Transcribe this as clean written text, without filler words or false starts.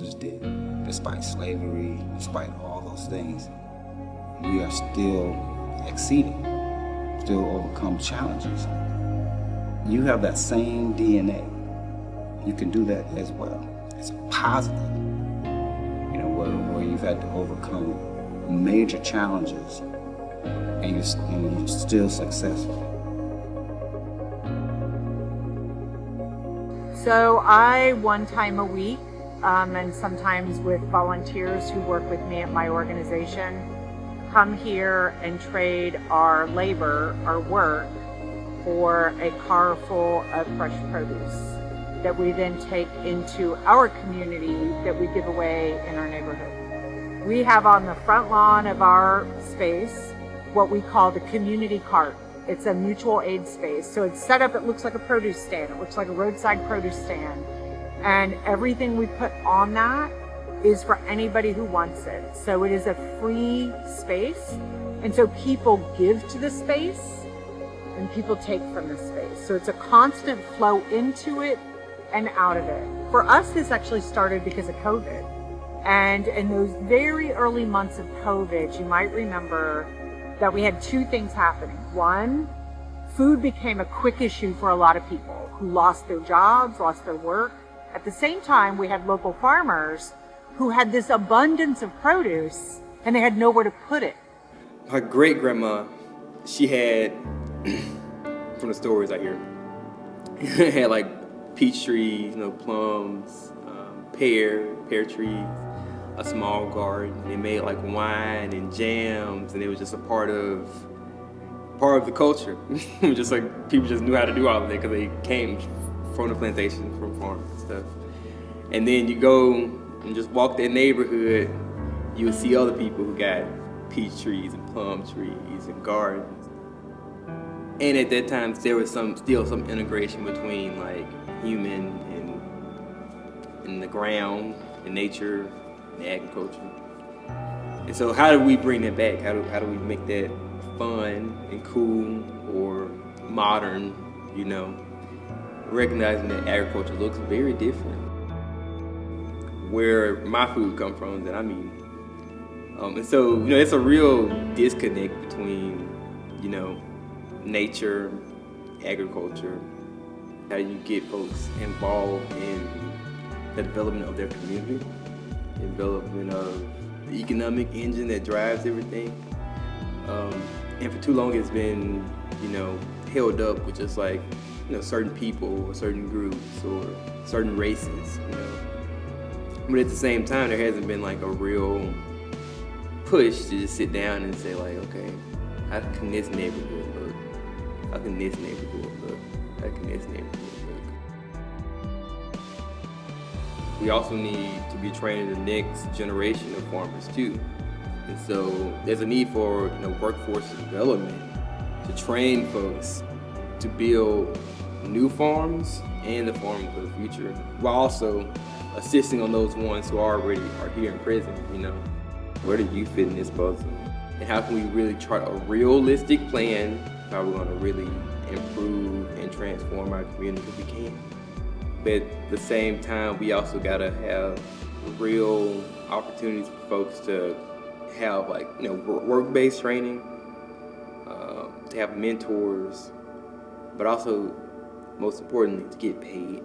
ancestors did. Despite slavery, despite all those things, we are still exceeding, still overcome challenges. You have that same DNA. You can do that as well. It's positive. Where you've had to overcome major challenges and you're still successful. So I, one time a week, and sometimes with volunteers who work with me at my organization, come here and trade our labor, our work, for a car full of fresh produce that we then take into our community that we give away in our neighborhood. We have on the front lawn of our space what we call the community cart. It's a mutual aid space. So it's set up, it looks like a produce stand. It looks like a roadside produce stand. And everything we put on that is for anybody who wants it. So it is a free space. And so people give to the space and people take from the space. So it's a constant flow into it and out of it. For us, this actually started because of COVID. And in those very early months of COVID, you might remember that we had two things happening. One, food became a quick issue for a lot of people who lost their jobs, lost their work. At the same time, we had local farmers who had this abundance of produce and they had nowhere to put it. My great-grandma, she had, from the stories I hear, had like peach trees, plums, pear trees, a small garden. They made like wine and jams, and it was just a part of the culture. Just like people just knew how to do all of it because they came from the plantation, from farms and stuff. And then you go and just walk that neighborhood, you would see other people who got peach trees and plum trees and gardens. And at that time, there was still some integration between like human and the ground, and nature, and agriculture. And so how do we bring that back? How do we make that fun and cool or modern, recognizing that agriculture looks very different where my food comes from that I'm eating. And so, it's a real disconnect between, nature, agriculture. How do you get folks involved in the development of their community, development of the economic engine that drives everything. And for too long it's been, held up with just like, certain people or certain groups or certain races, But at the same time, there hasn't been like a real push to just sit down and say like, okay, how can this neighborhood look? How can this neighborhood look? How can this neighborhood look? We also need to be training the next generation of farmers too. And so there's a need for workforce development to train folks to build new farms and the farms of the future, while also assisting on those ones who already are here and present. Where do you fit in this puzzle? And how can we really chart a realistic plan how we're going to really improve and transform our community if we can? But at the same time, we also got to have real opportunities for folks to have work-based training, to have mentors, but also, most importantly, to get paid.